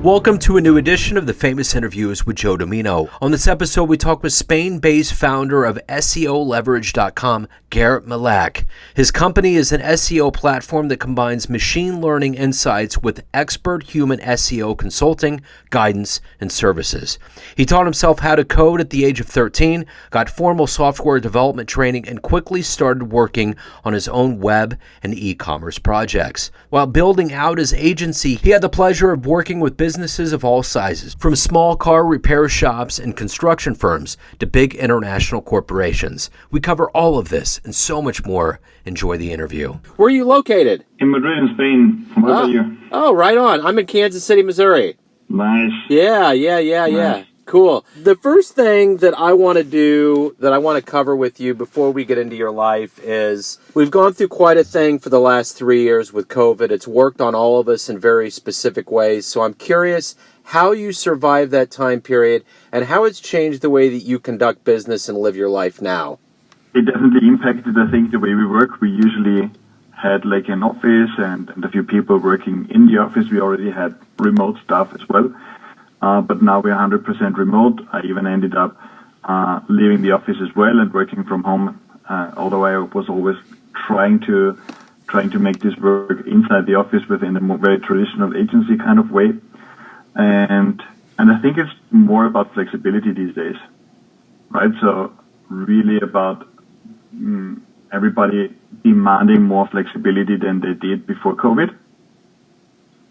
Welcome to a new edition of the Famous Interviews with Joe Dimino. On this episode, we talk with Spain-based founder of SEOleverage.com, Gert Mellak. His company is an SEO platform that combines machine learning insights with expert human SEO consulting, guidance, and services. He taught himself how to code at the age of 13, got formal software development training, and quickly started working on his own web and e-commerce projects. While building out his agency, he had the pleasure of working with businesses of all sizes, from small car repair shops and construction firms to big international corporations. We cover all of this and so much more. Enjoy the interview. Where are you located? In Madrid, in Spain. What about you? Oh, right on. I'm in Kansas City, Missouri. Nice. Yeah. Cool. The first thing that I want to cover with you before we get into your life is we've gone through quite a thing for the last 3 years with COVID. It's worked on all of us in very specific ways. So I'm curious how you survived that time period and how it's changed the way that you conduct business and live your life now. It definitely impacted, I think, the way we work. We usually had like an office and a few people working in the office. We already had remote staff as well. But now we're 100% remote. I even ended up leaving the office as well and working from home, although I was always trying to make this work inside the office within a very traditional agency kind of way. And I think it's more about flexibility these days, right? So really about everybody demanding more flexibility than they did before COVID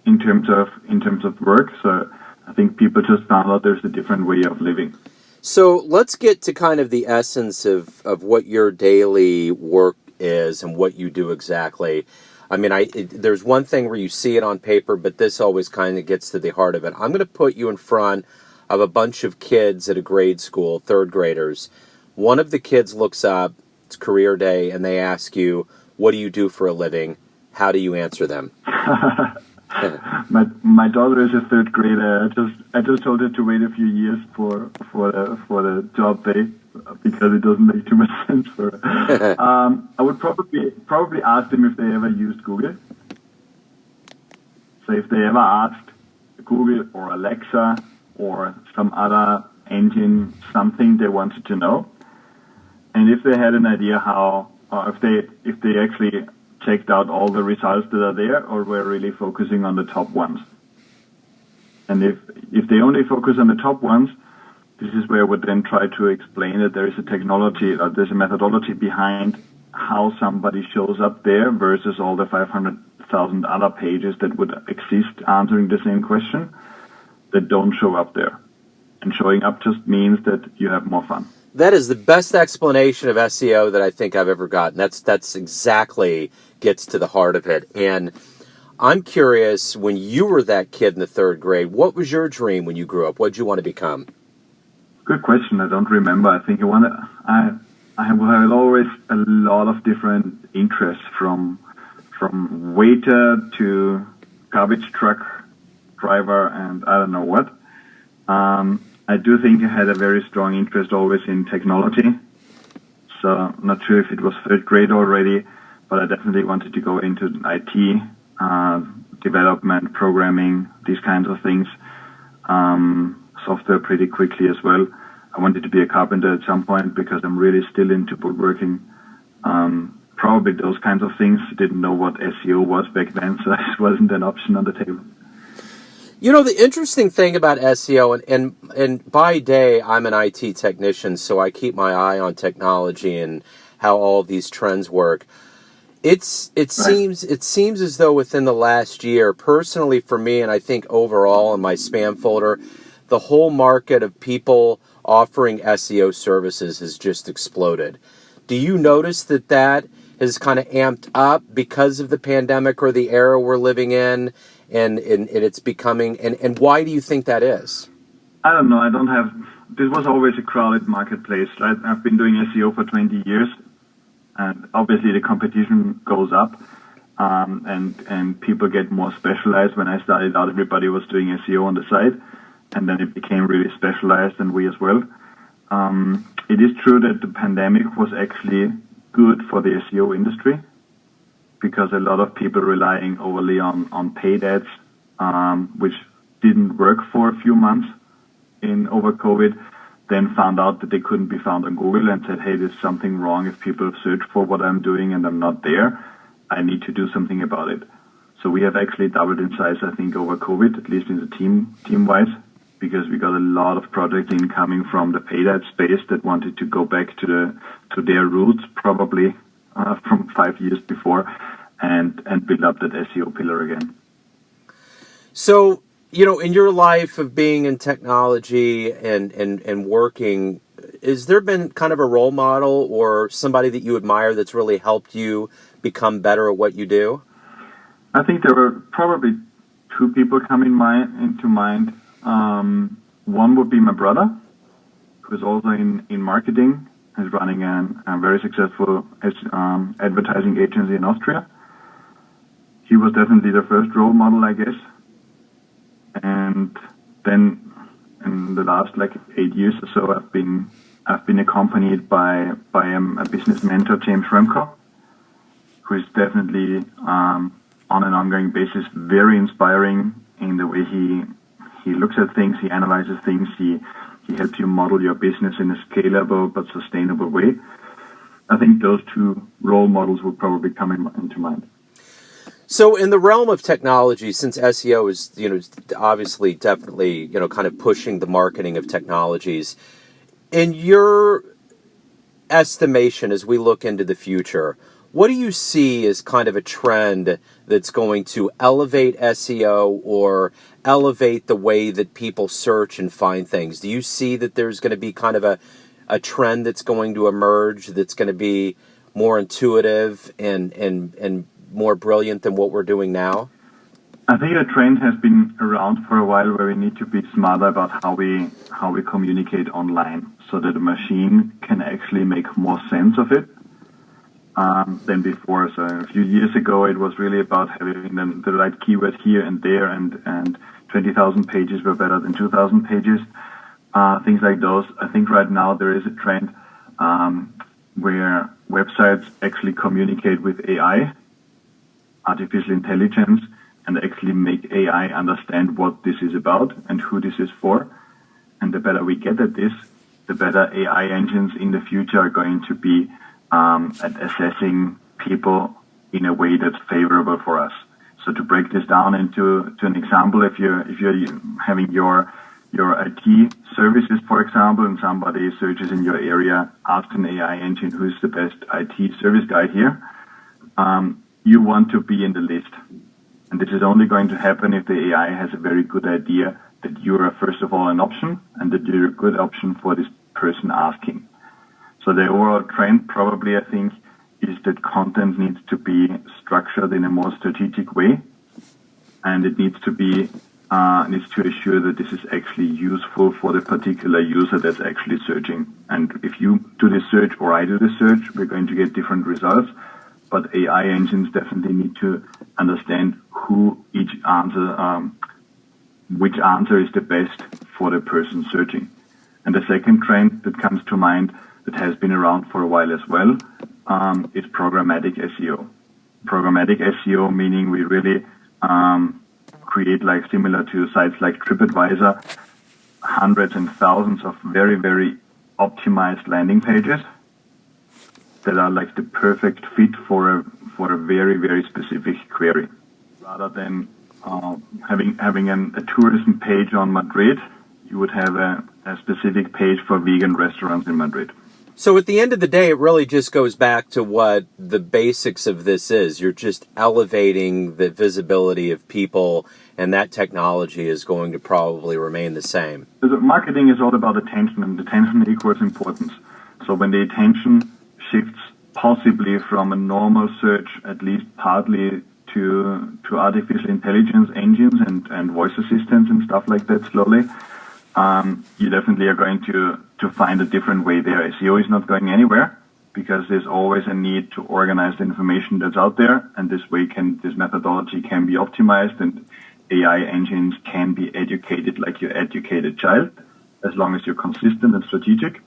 in terms of work. So I think people just found out there's a different way of living. So let's get to kind of the essence of what your daily work is and what you do exactly. I mean, there's one thing where you see it on paper, but this always kind of gets to the heart of it. I'm going to put you in front of a bunch of kids at a grade school, third graders. One of the kids looks up, it's career day, and they ask you, what do you do for a living? How do you answer them? My daughter is a third grader. I just told her to wait a few years for the job day because it doesn't make too much sense for her. I would probably ask them if they ever used Google. So if they ever asked Google or Alexa or some other engine something they wanted to know, and if they had an idea how, or if they actually checked out all the results that are there, or we're really focusing on the top ones. And if they only focus on the top ones, this is where I would then try to explain that there is a technology, or there's a methodology behind how somebody shows up there versus all the 500,000 other pages that would exist answering the same question that don't show up there. And showing up just means that you have more fun. That is the best explanation of SEO that I think I've ever gotten. That's exactly gets to the heart of it. And I'm curious, when you were that kid in the third grade, what was your dream when you grew up? What did you want to become? Good question. I don't remember. I think I had always a lot of different interests from waiter to garbage truck driver and I don't know what. I do think I had a very strong interest always in technology. So I'm not sure if it was third grade already, but I definitely wanted to go into IT, development, programming, these kinds of things, software pretty quickly as well. I wanted to be a carpenter at some point because I'm really still into woodworking. Probably those kinds of things. Didn't know what SEO was back then, so it wasn't an option on the table. You know, the interesting thing about SEO, and by day, I'm an IT technician, so I keep my eye on technology and how all these trends work. It seems as though within the last year, personally for me, and I think overall in my spam folder, the whole market of people offering SEO services has just exploded. Do you notice that has kind of amped up because of the pandemic or the era we're living in? And it's becoming, and why do you think that is? I don't know. This was always a crowded marketplace, right? I've been doing SEO for 20 years, and obviously the competition goes up, and people get more specialized. When I started out, everybody was doing SEO on the side, and then it became really specialized, and we as well. It is true that the pandemic was actually good for the SEO industry, because a lot of people relying overly on paid ads, which didn't work for a few months over COVID, then found out that they couldn't be found on Google and said, hey, there's something wrong if people search for what I'm doing and I'm not there. I need to do something about it. So we have actually doubled in size, I think, over COVID, at least in the team-wise, because we got a lot of projects incoming from the paid ad space that wanted to go back to their roots, probably from 5 years before, and build up that SEO pillar again. So, in your life of being in technology and working, has there been kind of a role model or somebody that you admire that's really helped you become better at what you do? I think there were probably two people come into mind. One would be my brother, who's also in marketing. He's running a very successful advertising agency in Austria. He was definitely the first role model, I guess. And then in the last 8 years or so, I've been accompanied by a business mentor, James Remco, who is definitely on an ongoing basis very inspiring in the way he looks at things, he analyzes things, he helps you model your business in a scalable but sustainable way. I think those two role models will probably come into mind. So in the realm of technology, since SEO is, obviously definitely, kind of pushing the marketing of technologies, in your estimation as we look into the future, what do you see as kind of a trend that's going to elevate SEO or elevate the way that people search and find things? Do you see that there's going to be kind of a trend that's going to emerge that's going to be more intuitive and more brilliant than what we're doing now? I think the trend has been around for a while where we need to be smarter about how we communicate online so that the machine can actually make more sense of it than before. So a few years ago, it was really about having the right keyword here and there, and 20,000 pages were better than 2,000 pages, things like those. I think right now there is a trend where websites actually communicate with AI, artificial intelligence, and actually make AI understand what this is about and who this is for. And the better we get at this, the better AI engines in the future are going to be at assessing people in a way that's favorable for us. So to break this down into an example, if you're having your IT services, for example, and somebody searches in your area, asks an AI engine who's the best IT service guy here, you want to be in the list. And this is only going to happen if the AI has a very good idea that you are, first of all, an option and that you're a good option for this person asking. So the overall trend probably, I think, is that content needs to be structured in a more strategic way, and it needs to be needs to assure that this is actually useful for the particular user that's actually searching. And if you do the search or I do the search, we're going to get different results. But AI engines definitely need to understand which answer is the best for the person searching. And the second trend that comes to mind that has been around for a while as well is programmatic SEO. Programmatic SEO meaning we really create, similar to sites like TripAdvisor, hundreds and thousands of very, very optimized landing pages that are the perfect fit for a very, very specific query. Rather than having a tourism page on Madrid, you would have a specific page for vegan restaurants in Madrid. So at the end of the day, it really just goes back to what the basics of this is. You're just elevating the visibility of people, and that technology is going to probably remain the same. Marketing is all about attention, and attention equals importance. So when the attention shifts possibly from a normal search, at least partly, to artificial intelligence engines and voice assistants and stuff like that slowly, you definitely are going to find a different way there. SEO is not going anywhere because there's always a need to organize the information that's out there, and this methodology can be optimized, and AI engines can be educated like you educate a child, as long as you're consistent and strategic.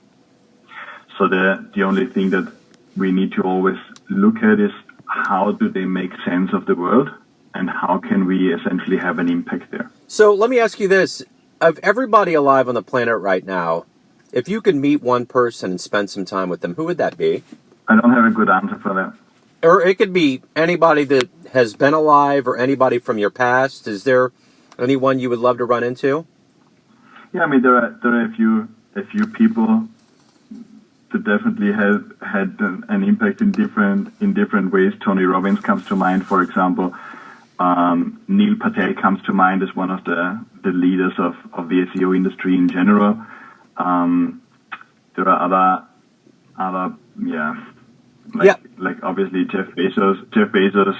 So the only thing that we need to always look at is how do they make sense of the world, and how can we essentially have an impact there. So let me ask you this. Of everybody alive on the planet right now, if you could meet one person and spend some time with them, who would that be? I don't have a good answer for that. Or it could be anybody that has been alive or anybody from your past. Is there anyone you would love to run into? Yeah, I mean there are a few people that definitely have had an impact in different ways. Tony Robbins comes to mind, for example. Neil Patel comes to mind as one of the leaders of the SEO industry in general. There are other like obviously Jeff Bezos,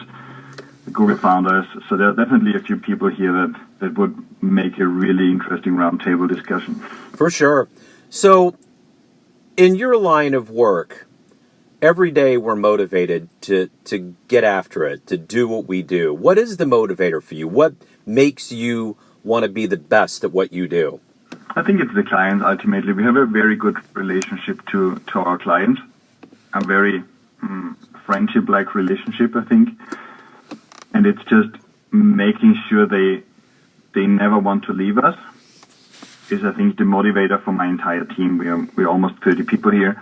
the Google founders. So there are definitely a few people here that would make a really interesting roundtable discussion. For sure. So in your line of work, every day we're motivated to get after it, to do what we do. What is the motivator for you? What makes you want to be the best at what you do? I think it's the clients ultimately. We have a very good relationship to our clients, a very friendship-like relationship, I think. And it's just making sure they never want to leave us is, I think, the motivator for my entire team. We're almost 30 people here.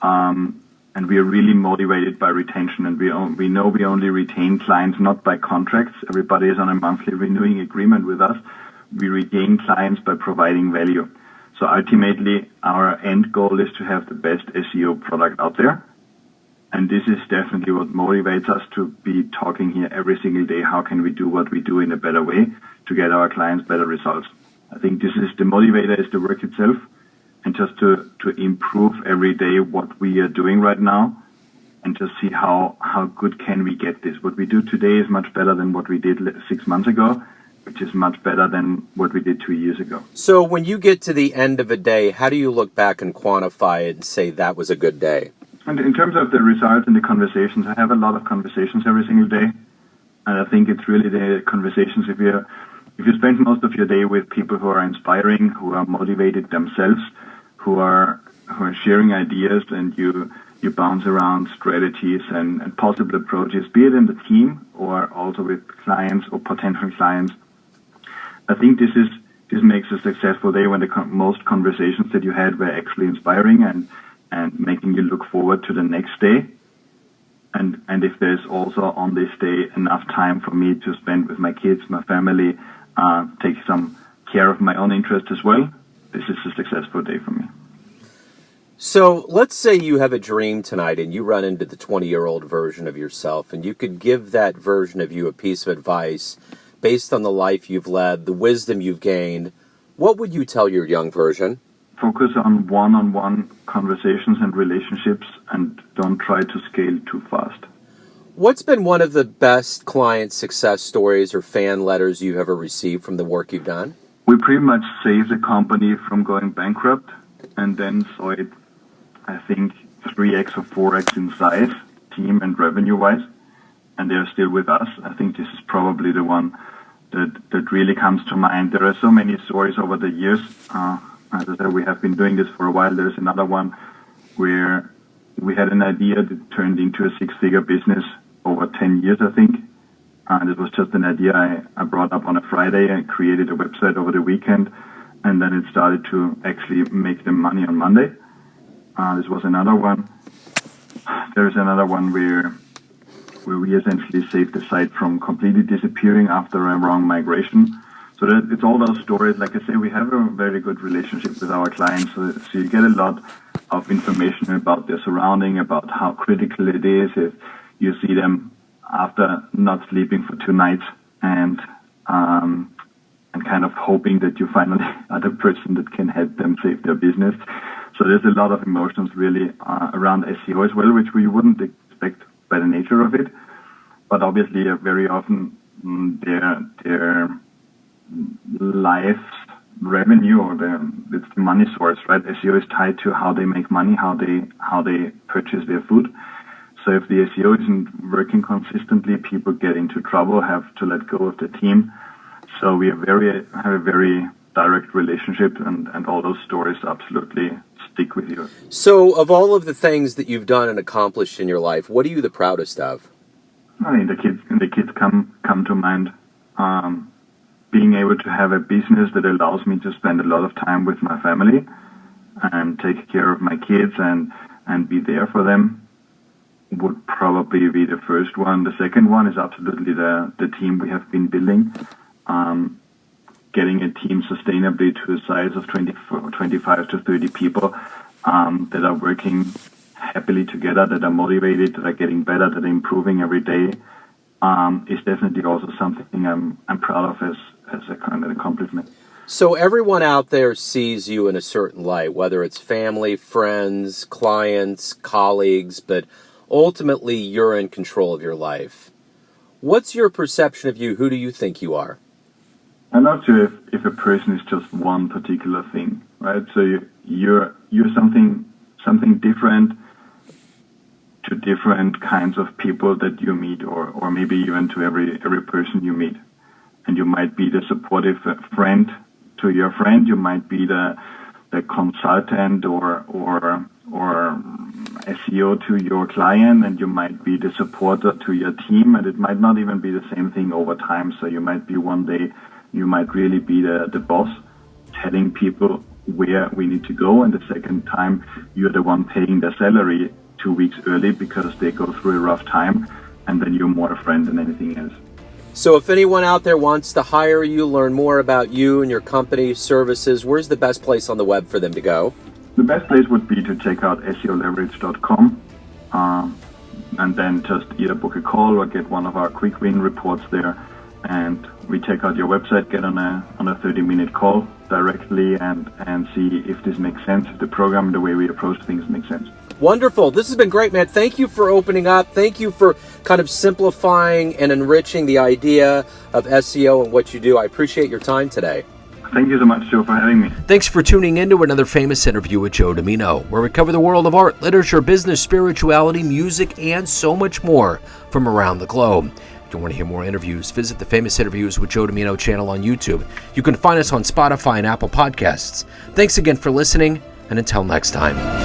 And we are really motivated by retention, and we know we only retain clients not by contracts. Everybody is on a monthly renewing agreement with us. We regain clients by providing value. So ultimately, our end goal is to have the best SEO product out there. And this is definitely what motivates us to be talking here every single day. How can we do what we do in a better way to get our clients better results? I think this is the motivator, is the work itself. And just to improve every day what we are doing right now, and just see how good can we get this. What we do today is much better than what we did 6 months ago, which is much better than what we did 2 years ago. So when you get to the end of a day, how do you look back and quantify it and say that was a good day? And in terms of the results and the conversations, I have a lot of conversations every single day. And I think it's really the conversations. If you spend most of your day with people who are inspiring, who are motivated themselves, who are sharing ideas, and you bounce around strategies and possible approaches, be it in the team or also with clients or potential clients. I think this makes a successful day when the most conversations that you had were actually inspiring and making you look forward to the next day. And if there's also on this day enough time for me to spend with my kids, my family, take some care of my own interests as well, this is a successful day for me. So let's say you have a dream tonight and you run into the 20-year-old version of yourself, and you could give that version of you a piece of advice based on the life you've led, the wisdom you've gained. What would you tell your young version? Focus on one-on-one conversations and relationships, and don't try to scale too fast. What's been one of the best client success stories or fan letters you've ever received from the work you've done? We pretty much saved the company from going bankrupt, and then saw it, I think, 3x or 4x in size, team and revenue-wise, and they're still with us. I think this is probably the one that really comes to mind. There are so many stories over the years. As I said, we have been doing this for a while. There's another one where we had an idea that turned into a six-figure business over 10 years, I think. And it was just an idea I brought up on a Friday and created a website over the weekend. And then it started to actually make them money on Monday. This was another one. There's another one where we essentially saved the site from completely disappearing after a wrong migration. So it's all those stories. Like I say, we have a very good relationship with our clients. So you get a lot of information about their surrounding, about how critical it is if you see them after not sleeping for 2 nights and kind of hoping that you finally are the person that can help them save their business. So there's a lot of emotions really around SEO as well, which we wouldn't expect by the nature of it. But obviously, very often their life's revenue or it's the money source, right? SEO is tied to how they make money, how they purchase their food. So if the SEO isn't working consistently, people get into trouble, have to let go of the team. So we have a very direct relationship, and all those stories absolutely stick with you. So of all of the things that you've done and accomplished in your life, what are you the proudest of? I mean, the kids come to mind. being able to have a business that allows me to spend a lot of time with my family and take care of my kids and be there for them would probably be the first one. The second one is absolutely the team we have been building. Getting a team sustainably to a size of 25 to 30 people that are working happily together, that are motivated, that are getting better, that are improving every day, is definitely also something I'm proud of as a kind of accomplishment. So everyone out there sees you in a certain light, whether it's family, friends, clients, colleagues, but ultimately you're in control of your life. What's your perception of you? Who do you think you are? I'm not sure if a person is just one particular thing, right? So you're something different to different kinds of people that you meet, or maybe even to every person you meet. And you might be the supportive friend to your friend. You might be the consultant or SEO to your client, and you might be the supporter to your team. And it might not even be the same thing over time. So you might be one day, you might really be the boss, telling people where we need to go, and the second time you're the one paying their salary 2 weeks early because they go through a rough time, and then you're more a friend than anything else. So if anyone out there wants to hire you, learn more about you and your company services, where's the best place on the web for them to go? The best place would be to check out seoleverage.com and then just either book a call or get one of our quick win reports there. And we check out your website, get on a 30-minute call directly and see if this makes sense, if the program, the way we approach things makes sense. Wonderful. This has been great, man. Thank you for opening up. Thank you for kind of simplifying and enriching the idea of SEO and what you do. I appreciate your time today. Thank you so much, Joe, for having me. Thanks for tuning in to another famous interview with Joe Dimino, where we cover the world of art, literature, business, spirituality, music, and so much more from around the globe. If you want to hear more interviews, visit the Famous Interviews with Joe Dimino channel on YouTube. You can find us on Spotify and Apple Podcasts. Thanks again for listening, and until next time.